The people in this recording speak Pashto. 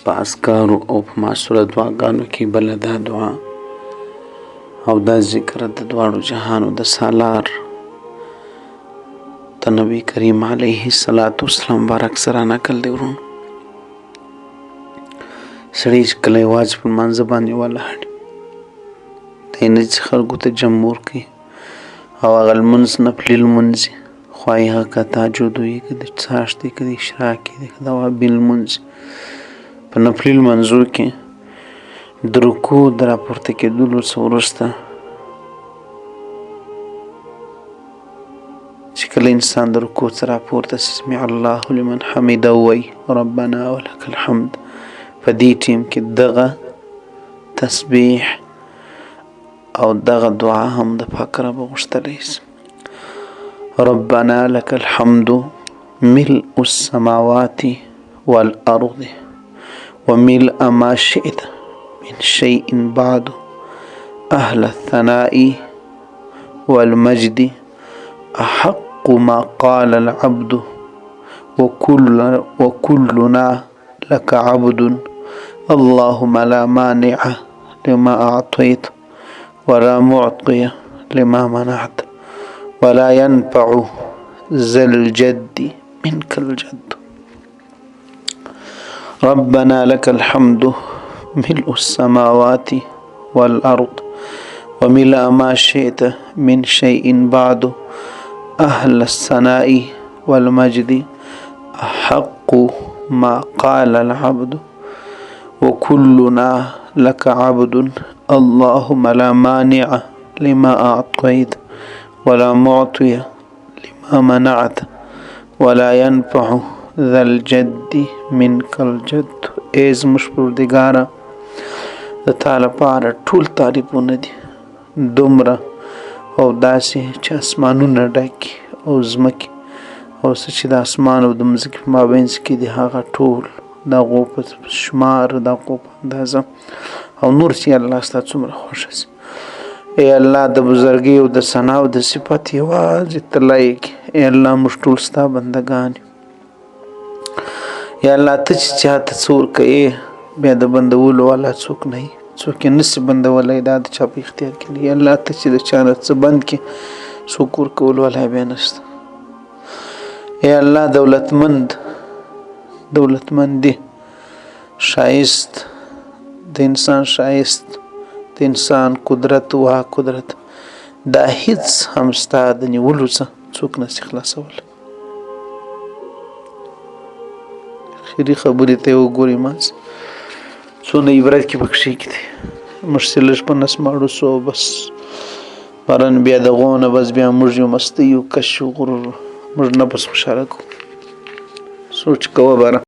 په اذکارو او په معصوره دعاګانو کې بله دا دعا او دا ذکر د دواړو جهانو د سالار د نبی کریم علیه الصلاة والسلام مبارک سره نقل دی ورونو. سړی چې کله یوازې په لمانځه باندې ولاړ دی نه چې خلکو ته جمهور کوي او هغه لمونځ نفلي لمونځ خواهی هغه که تهجد وي که د څاښتي که د اشراق وي که د وابین لمونځ په نفلي لمانځو کې د رکوع د راپورته کېدلو څخه وروسته چې کله انسان د رکوع څخه راپورته سي سمع الله لمن حمده ووایي ربنا ولک الحمد، په دې ټیم کې دغه تسبیح او دغه دعا هم د پاک رب غوښتلی سي. ربنا لك الحمد ملء السماوات والأرض وملء ما شئت من شيء بعد أهل الثناء والمجد أحق ما قال العبد وكلنا لك عبد اللهم لا مانع لما أعطيت ولا معطي لما منعت ولا ينفع ذا الجد منك الجد. ربنا لك الحمد ملء السماوات والأرض وملء ما شئت من شيء بعد أهل الثناء والمجد أحق ما قال العبد وكلنا لك عبد اللهم لا مانع لما أعطيت ولا معطي لما منعت ولا ينفع ذا الجد منك الجد. ای زموږ پروردګاره د تا لپاره ټول تعریفونه دي دومره او داسې چې اسمانونه ډکي او ځمکې او څه چې د اسمان او د مځکې په مابینځ کې دي هغه ټول د هغو په شمار د هغو په اندازه او نور چې الله ستا څومره خوښه سي. ای الله د بزرګۍ او د ثنا او د صفت یوازې ته لایق یې. ای الله موږ ټول ستا بندګان یو. یا الله ته چې چاته څه ورکوې بیا د بندولو والا څوک نه وي، څوک یې نسي بندولی، دا د چا په اختیار کې نه. یا الله ته چې د چا نه څه بند کړې څوک ورکولو والا بیا نشته. ای الله دولتمند دی ښایست د انسان ښایست د انسان قدرت قدرت دا هیڅ هم ستا د نیولو څه څوک نسي خلاصولی. خیري خبرې ته یې وګورئ ماز څونه عبرت کې پکښې کې دی. موږ چې لږ په نس ماړو سو بس باران بیا د غو نه بس بیا موږ یو مستی یو کش و غرور موږ نفس خوشحاله کوو. سوچ کوه باره